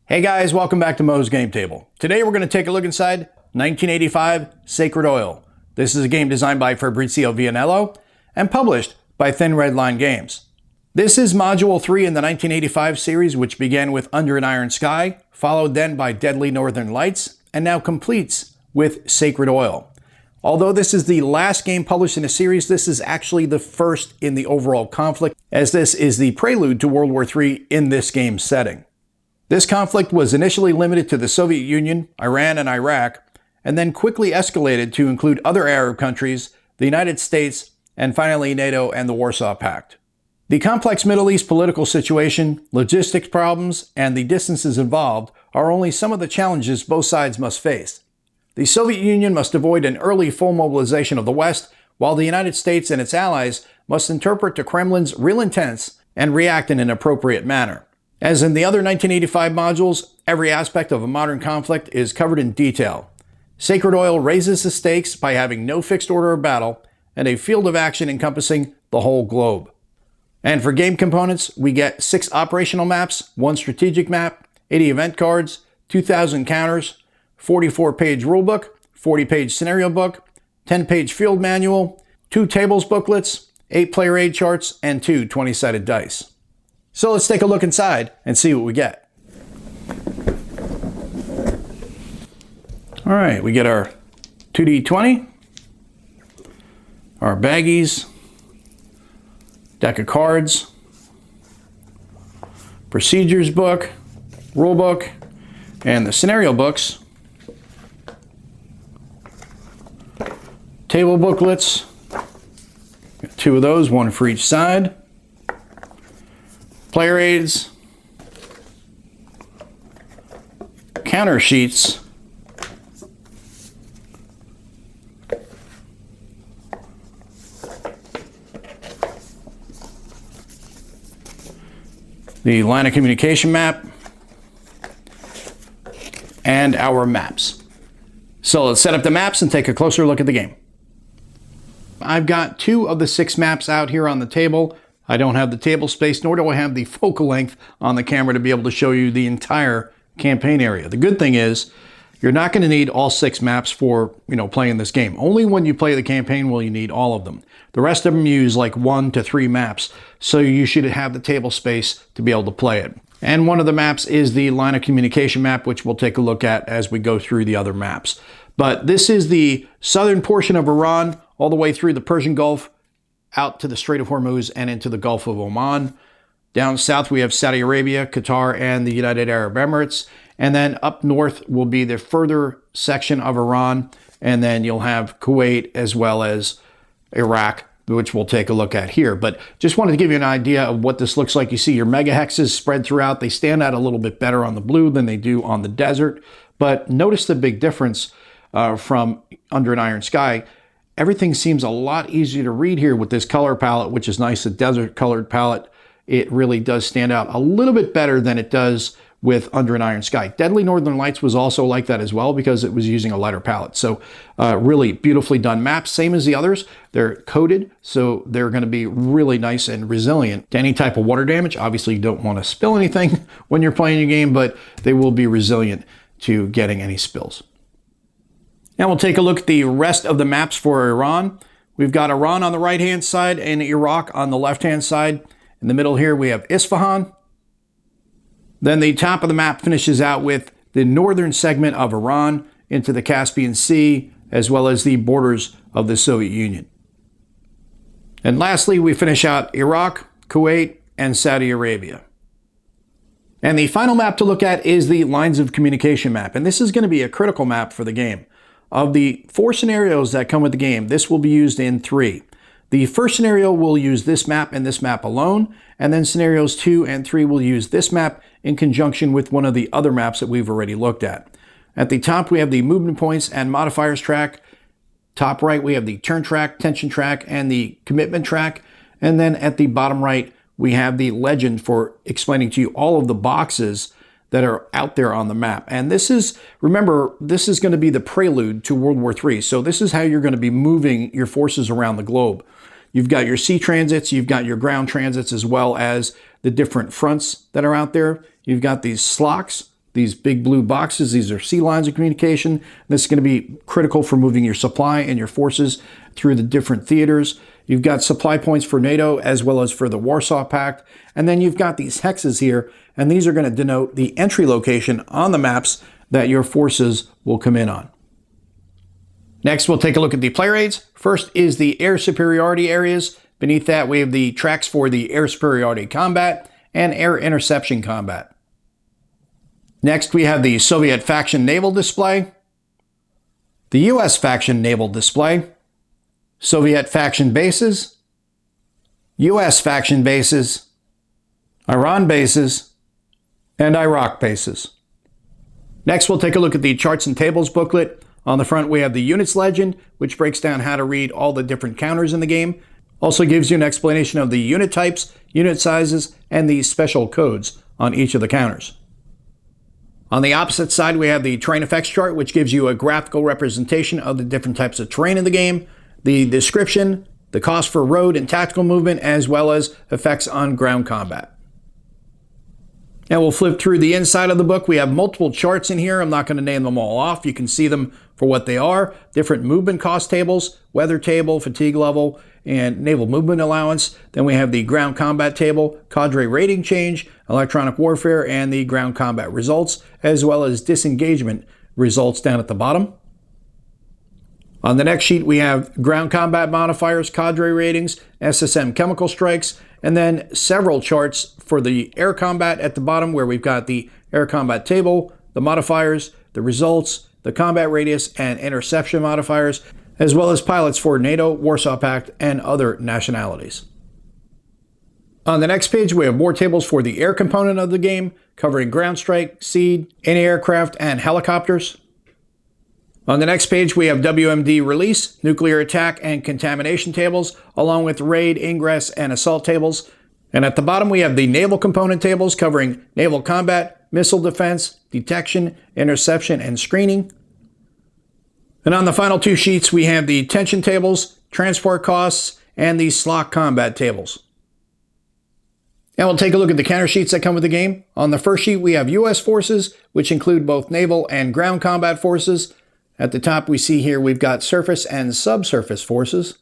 Hey guys, welcome back to Mo's Game Table. Today we're going to take a look inside 1985 Sacred Oil. This is a game designed by Fabrizio Vianello and published by Thin Red Line Games. This is Module 3 in the 1985 series, which began with Under an Iron Sky, followed then by Deadly Northern Lights, and now completes with Sacred Oil. Although this is the last game published in the series, this is actually the first in the overall conflict, as this is the prelude to World War III in this game's setting. This conflict was initially limited to the Soviet Union, Iran, and Iraq, and then quickly escalated to include other Arab countries, the United States, and finally NATO and the Warsaw Pact. The complex Middle East political situation, logistics problems, and the distances involved are only some of the challenges both sides must face. The Soviet Union must avoid an early full mobilization of the West, while the United States and its allies must interpret the Kremlin's real intents and react in an appropriate manner. As in the other 1985 modules, every aspect of a modern conflict is covered in detail. Sacred Oil raises the stakes by having no fixed order of battle and a field of action encompassing the whole globe. And for game components, we get 6 operational maps, 1 strategic map, 80 event cards, 2,000 counters, 44-page rulebook, 40-page scenario book, 10-page field manual, 2 tables booklets, 8 player aid charts, and 2 20-sided dice. So let's take a look inside and see what we get. All right, we get our 2D20, our baggies, deck of cards, procedures book, rule book, and the scenario books, table booklets, got 2 of those, 1 for each side. Player aids, counter sheets, the line of communication map, and our maps. So let's set up the maps and take a closer look at the game. I've got 2 of the 6 maps out here on the table. I don't have the table space, nor do I have the focal length on the camera to be able to show you the entire campaign area. The good thing is, you're not going to need all 6 maps for, playing this game. Only when you play the campaign will you need all of them. The rest of them use like 1 to 3 maps, so you should have the table space to be able to play it. And one of the maps is the line of communication map, which we'll take a look at as we go through the other maps. But this is the southern portion of Iran, all the way through the Persian Gulf, out to the Strait of Hormuz and into the Gulf of Oman. Down south we have Saudi Arabia, Qatar, and the United Arab Emirates. And then up north will be the further section of Iran. And then you'll have Kuwait as well as Iraq, which we'll take a look at here. But just wanted to give you an idea of what this looks like. You see your megahexes spread throughout. They stand out a little bit better on the blue than they do on the desert. But notice the big difference from Under an Iron Sky. Everything seems a lot easier to read here with this color palette, which is nice. The desert colored palette, it really does stand out a little bit better than it does with Under an Iron Sky. Deadly Northern Lights was also like that as well because it was using a lighter palette. So really beautifully done maps, same as the others. They're coated, so they're going to be really nice and resilient to any type of water damage. Obviously, you don't want to spill anything when you're playing your game, but they will be resilient to getting any spills. Now we'll take a look at the rest of the maps for Iran. We've got Iran on the right-hand side and Iraq on the left-hand side. In the middle here, we have Isfahan. Then the top of the map finishes out with the northern segment of Iran into the Caspian Sea, as well as the borders of the Soviet Union. And lastly, we finish out Iraq, Kuwait, and Saudi Arabia. And the final map to look at is the lines of communication map. And this is going to be a critical map for the game. Of the 4 scenarios that come with the game, this will be used in 3. The first scenario will use this map and this map alone, and then scenarios 2 and 3 will use this map in conjunction with one of the other maps that we've already looked at. At the top, we have the movement points and modifiers track. Top right, we have the turn track, tension track, and the commitment track. And then at the bottom right, we have the legend for explaining to you all of the boxes that are out there on the map. And this is, remember, this is going to be the prelude to World War III. So this is how you're going to be moving your forces around the globe. You've got your sea transits, you've got your ground transits, as well as the different fronts that are out there. You've got these SLOCs, These big blue boxes, these are sea lines of communication. This is going to be critical for moving your supply and your forces through the different theaters. You've got supply points for NATO as well as for the Warsaw Pact. And then you've got these hexes here, and these are going to denote the entry location on the maps that your forces will come in on. Next, we'll take a look at the player aids. First is the air superiority areas. Beneath that, we have the tracks for the air superiority combat and air interception combat. Next, we have the Soviet faction naval display, the US faction naval display, Soviet faction bases, US faction bases, Iran bases, and Iraq bases. Next, we'll take a look at the charts and tables booklet. On the front, we have the units legend, which breaks down how to read all the different counters in the game. Also gives you an explanation of the unit types, unit sizes, and the special codes on each of the counters. On the opposite side, we have the terrain effects chart, which gives you a graphical representation of the different types of terrain in the game, the description, the cost for road and tactical movement, as well as effects on ground combat. And we'll flip through the inside of the book. We have multiple charts in here. I'm not going to name them all off. You can see them for what they are. Different movement cost tables, weather table, fatigue level, and naval movement allowance. Then we have the ground combat table, cadre rating change, electronic warfare, and the ground combat results, as well as disengagement results down at the bottom. On the next sheet, we have ground combat modifiers, cadre ratings, SSM chemical strikes, and then several charts for the air combat at the bottom, where we've got the air combat table, the modifiers, the results, the combat radius, and interception modifiers, as well as pilots for NATO, Warsaw Pact, and other nationalities. On the next page, we have more tables for the air component of the game, covering ground strike, SEAD, anti-aircraft, and helicopters. On the next page, we have WMD release, nuclear attack, and contamination tables, along with raid, ingress, and assault tables. And at the bottom, we have the naval component tables covering naval combat, missile defense, detection, interception, and screening. And on the final two sheets, we have the tension tables, transport costs, and the SLOC combat tables. And we'll take a look at the counter sheets that come with the game. On the first sheet, we have U.S. forces, which include both naval and ground combat forces. At the top, we see here we've got surface and subsurface forces.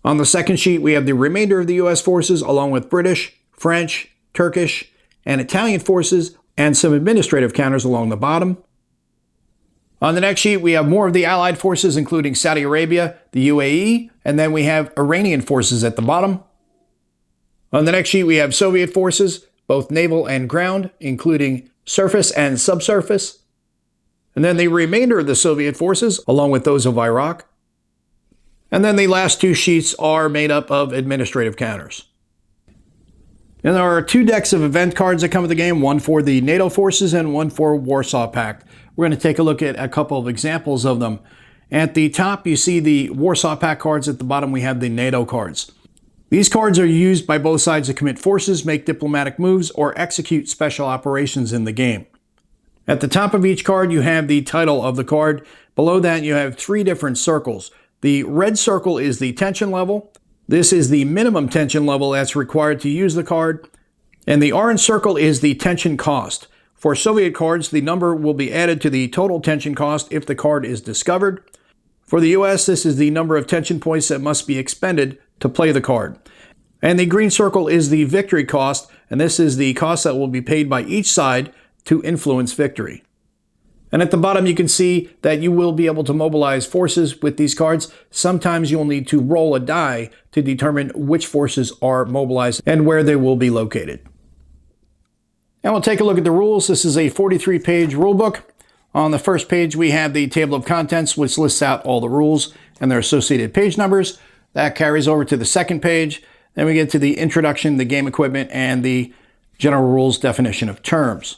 On the second sheet, we have the remainder of the U.S. forces, along with British, French, Turkish, and Italian forces, and some administrative counters along the bottom. On the next sheet, we have more of the Allied forces, including Saudi Arabia, the UAE, and then we have Iranian forces at the bottom. On the next sheet, we have Soviet forces, both naval and ground, including surface and subsurface. And then the remainder of the Soviet forces, along with those of Iraq. And then the last two sheets are made up of administrative counters. And there are two decks of event cards that come with the game, one for the NATO forces and one for Warsaw Pact. We're going to take a look at a couple of examples of them. At the top, you see the Warsaw Pact cards. At the bottom, we have the NATO cards. These cards are used by both sides to commit forces, make diplomatic moves, or execute special operations in the game. At the top of each card, you have the title of the card. Below that, you have three different circles. The red circle is the tension level. This is the minimum tension level that's required to use the card. And the orange circle is the tension cost. For Soviet cards, the number will be added to the total tension cost if the card is discovered. For the US, this is the number of tension points that must be expended to play the card. And the green circle is the victory cost, and this is the cost that will be paid by each side to influence victory. And at the bottom, you can see that you will be able to mobilize forces with these cards. Sometimes you'll need to roll a die to determine which forces are mobilized and where they will be located. And we'll take a look at the rules. This is a 43-page rule book. On the first page, we have the table of contents, which lists out all the rules and their associated page numbers. That carries over to the second page. Then we get to the introduction, the game equipment, and the general rules definition of terms.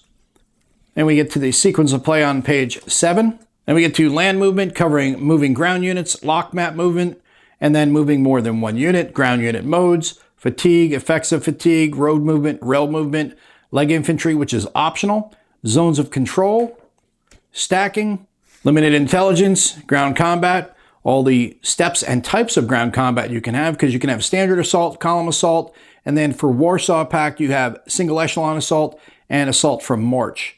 Then we get to the sequence of play on page 7. Then we get to land movement, covering moving ground units, lock map movement, and then moving more than one unit, ground unit modes, fatigue, effects of fatigue, road movement, rail movement, leg infantry, which is optional, zones of control, stacking, limited intelligence, ground combat, all the steps and types of ground combat you can have, because you can have standard assault, column assault, and then for Warsaw Pact, you have single echelon assault and assault from march.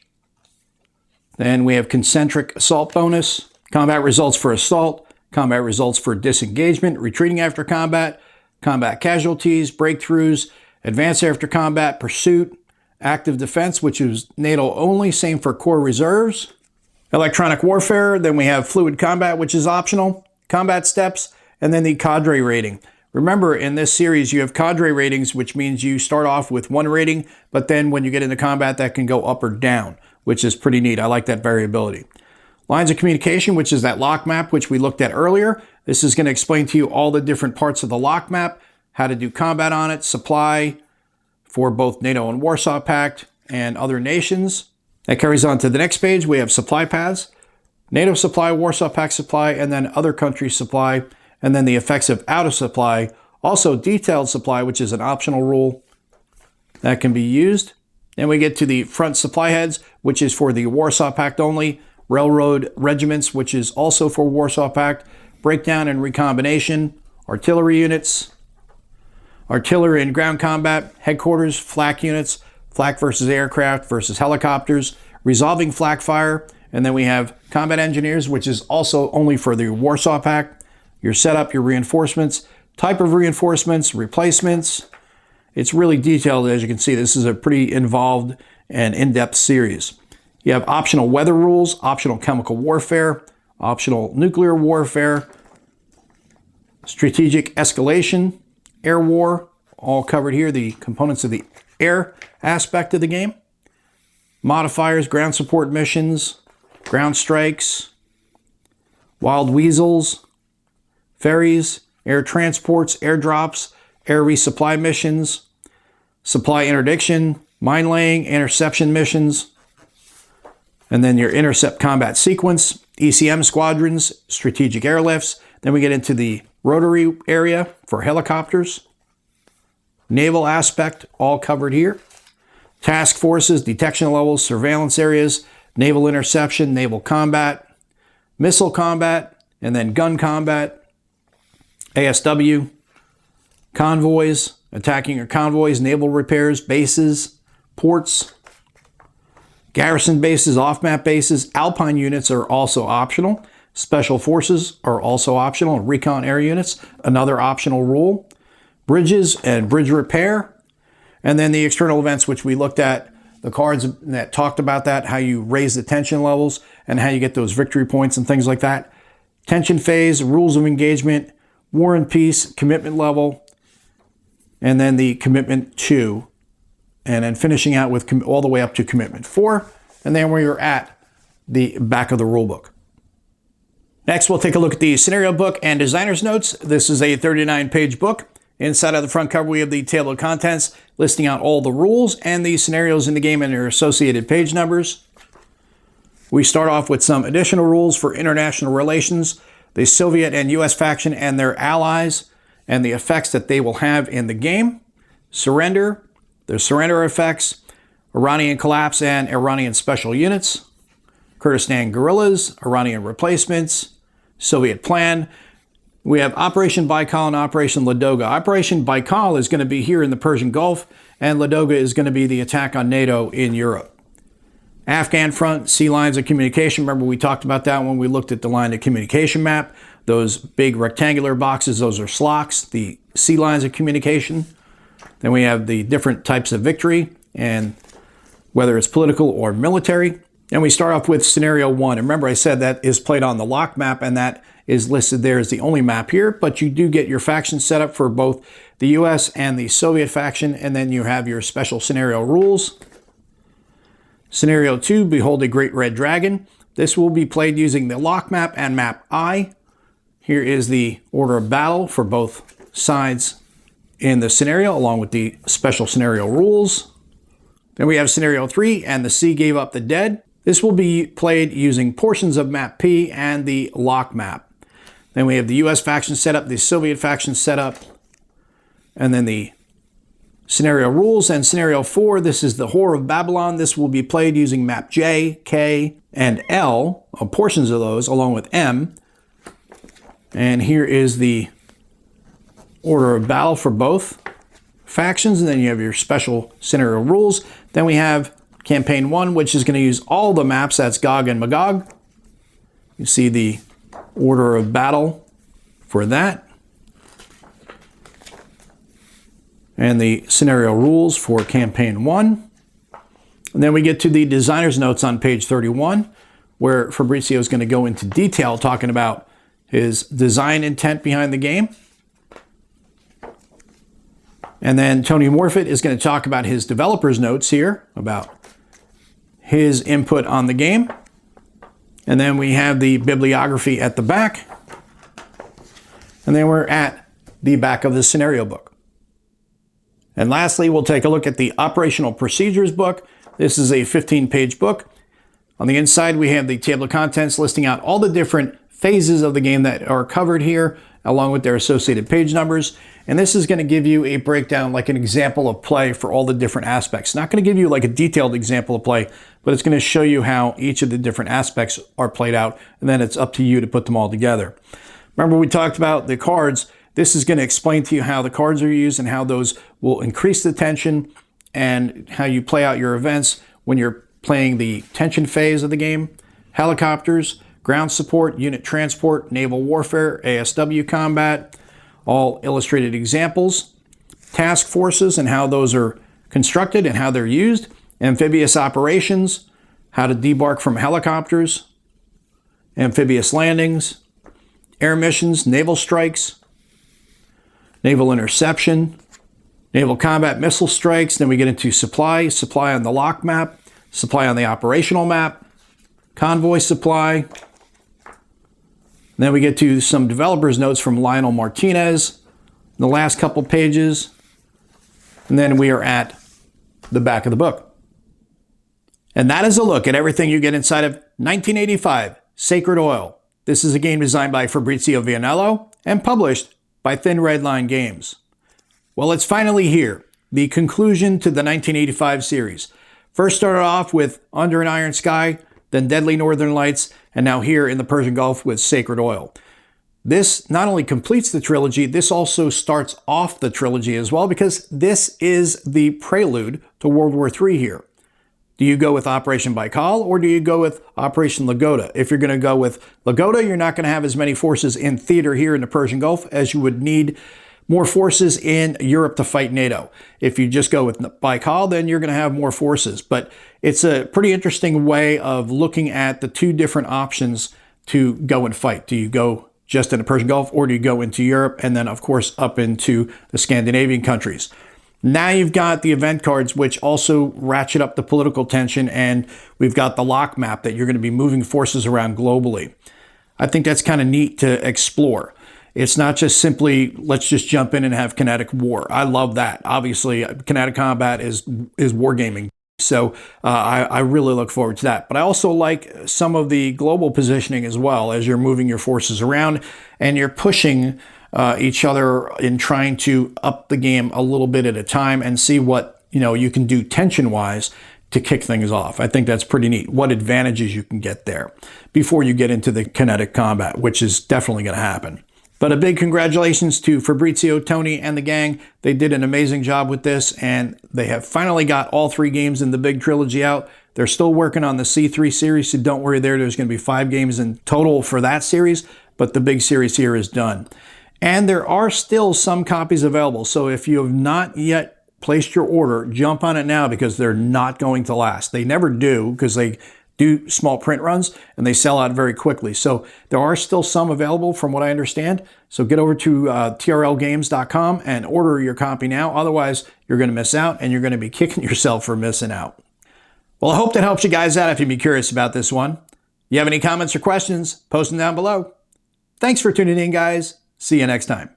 Then we have concentric assault bonus, combat results for assault, combat results for disengagement, retreating after combat, combat casualties, breakthroughs, advance after combat, pursuit, active defense, which is NATO only, same for core reserves, electronic warfare. Then we have fluid combat, which is optional, combat steps, and then the cadre rating. Remember, in this series, you have cadre ratings, which means you start off with one rating, but then when you get into combat, that can go up or down, which is pretty neat. I like that variability. Lines of communication, which is that lock map, which we looked at earlier. This is going to explain to you all the different parts of the lock map, how to do combat on it, supply for both NATO and Warsaw Pact and other nations. That carries on to the next page. We have supply paths, NATO supply, Warsaw Pact supply, and then other countries' supply, and then the effects of out of supply. Also detailed supply, which is an optional rule that can be used. Then we get to the front supply heads, which is for the Warsaw Pact only. Railroad regiments, which is also for Warsaw Pact. Breakdown and recombination. Artillery units. Artillery and ground combat. Headquarters, flak units. Flak versus aircraft versus helicopters. Resolving flak fire. And then we have combat engineers, which is also only for the Warsaw Pact. Your setup, your reinforcements. Type of reinforcements, replacements. It's really detailed, as you can see. This is a pretty involved and in-depth series. You have optional weather rules, optional chemical warfare, optional nuclear warfare, strategic escalation, air war, all covered here, the components of the air aspect of the game. Modifiers, ground support missions, ground strikes, wild weasels, ferries, air transports, airdrops, air resupply missions, supply interdiction, mine laying, interception missions, and then your intercept combat sequence, ECM squadrons, strategic airlifts. Then we get into the rotary area for helicopters. Naval aspect, all covered here. Task forces, detection levels, surveillance areas, naval interception, naval combat, missile combat, and then gun combat, ASW, convoys, attacking your convoys, naval repairs, bases, ports, garrison bases, off-map bases. Alpine units are also optional. Special forces are also optional. Recon air units, another optional rule. Bridges and bridge repair. And then the external events, which we looked at, the cards that talked about that, how you raise the tension levels and how you get those victory points and things like that. Tension phase, rules of engagement, war and peace, commitment level, and then the commitment 2. And then finishing out with all the way up to commitment 4. And then we are at the back of the rule book. Next, we'll take a look at the scenario book and designer's notes. This is a 39-page book. Inside of the front cover, we have the table of contents listing out all the rules and the scenarios in the game and their associated page numbers. We start off with some additional rules for international relations, the Soviet and U.S. faction and their allies, and the effects that they will have in the game. Surrender, the surrender effects, Iranian collapse and Iranian special units, Kurdistan guerrillas, Iranian replacements, Soviet plan. We have Operation Baikal and Operation Ladoga. Operation Baikal is going to be here in the Persian Gulf, and Ladoga is going to be the attack on NATO in Europe. Afghan front, sea lines of communication. Remember, we talked about that when we looked at the line of communication map. Those big rectangular boxes, those are SLOCs, the sea lines of communication. Then we have the different types of victory, and whether it's political or military. And we start off with scenario 1. And remember, I said that is played on the lock map, and that is listed there as the only map here, but you do get your faction set up for both the US and the Soviet faction, and then you have your special scenario rules. Scenario 2, Behold a Great Red Dragon. This will be played using the lock map and map I. Here is the order of battle for both sides in the scenario, along with the special scenario rules. Then we have scenario 3, and the sea gave up the dead. This will be played using portions of map P and the lock map. Then we have the US faction setup, the Soviet faction setup, and then the scenario rules. And scenario 4, this is the Whore of Babylon. This will be played using map J, K, and L, portions of those, along with M. And here is the order of battle for both factions. And then you have your special scenario rules. Then we have Campaign 1, which is going to use all the maps. That's Gog and Magog. You see the order of battle for that. And the scenario rules for Campaign 1. And then we get to the designer's notes on page 31, where Fabrizio is going to go into detail talking about his design intent behind the game. And then Tony Morfitt is going to talk about his developer's notes here, about his input on the game. And then we have the bibliography at the back. And then we're at the back of the scenario book. And lastly, we'll take a look at the operational procedures book. This is a 15-page book. On the inside, we have the table of contents listing out all the different phases of the game that are covered here, along with their associated page numbers. And this is going to give you a breakdown, like an example of play for all the different aspects. Not going to give you like a detailed example of play, but it's going to show you how each of the different aspects are played out, and then it's up to you to put them all together. Remember, we talked about the cards. This is going to explain to you how the cards are used and how those will increase the tension and how you play out your events when you're playing the tension phase of the game. Helicopters, ground support, unit transport, naval warfare, ASW combat, all illustrated examples. Task forces and how those are constructed and how they're used. Amphibious operations, how to debark from helicopters. Amphibious landings. Air missions, naval strikes. Naval interception. Naval combat missile strikes. Then we get into supply on the lock map, supply on the operational map, convoy supply. Then we get to some developer's notes from Lionel Martinez, the last couple pages, and then we are at the back of the book. And that is a look at everything you get inside of 1985 Sacred Oil. This is a game designed by Fabrizio Vianello and published by Thin Red Line Games. Well, it's finally here, the conclusion to the 1985 series. First started off with Under an Iron Sky, then Deadly Northern Lights, and now here in the Persian Gulf with Sacred Oil. This not only completes the trilogy, this also starts off the trilogy as well, because this is the prelude to World War III here. Do you go with Operation Baikal or do you go with Operation Lagoda? If you're going to go with Lagoda, you're not going to have as many forces in theater here in the Persian Gulf as you would need more forces in Europe to fight NATO. If you just go with Baikal, then you're going to have more forces. But it's a pretty interesting way of looking at the two different options to go and fight. Do you go just in the Persian Gulf, or do you go into Europe and then, of course, up into the Scandinavian countries? Now you've got the event cards, which also ratchet up the political tension, and we've got the lock map that you're going to be moving forces around globally. I think that's kind of neat to explore. It's not just simply, let's just jump in and have kinetic war. I love that. Obviously, kinetic combat is wargaming. So I really look forward to that. But I also like some of the global positioning as well, as you're moving your forces around and you're pushing each other in trying to up the game a little bit at a time and see what you can do tension-wise to kick things off. I think that's pretty neat, what advantages you can get there before you get into the kinetic combat, which is definitely going to happen. But a big congratulations to Fabrizio, Tony, and the gang. They did an amazing job with this, and they have finally got all 3 games in the big trilogy out. They're still working on the C3 series, so don't worry there. There's going to be 5 games in total for that series, but the big series here is done. And there are still some copies available, so if you have not yet placed your order, jump on it now because they're not going to last. They never do, because they do small print runs and they sell out very quickly. So there are still some available from what I understand. So get over to trlgames.com and order your copy now. Otherwise, you're going to miss out and you're going to be kicking yourself for missing out. Well, I hope that helps you guys out if you'd be curious about this one. You have any comments or questions, post them down below. Thanks for tuning in, guys. See you next time.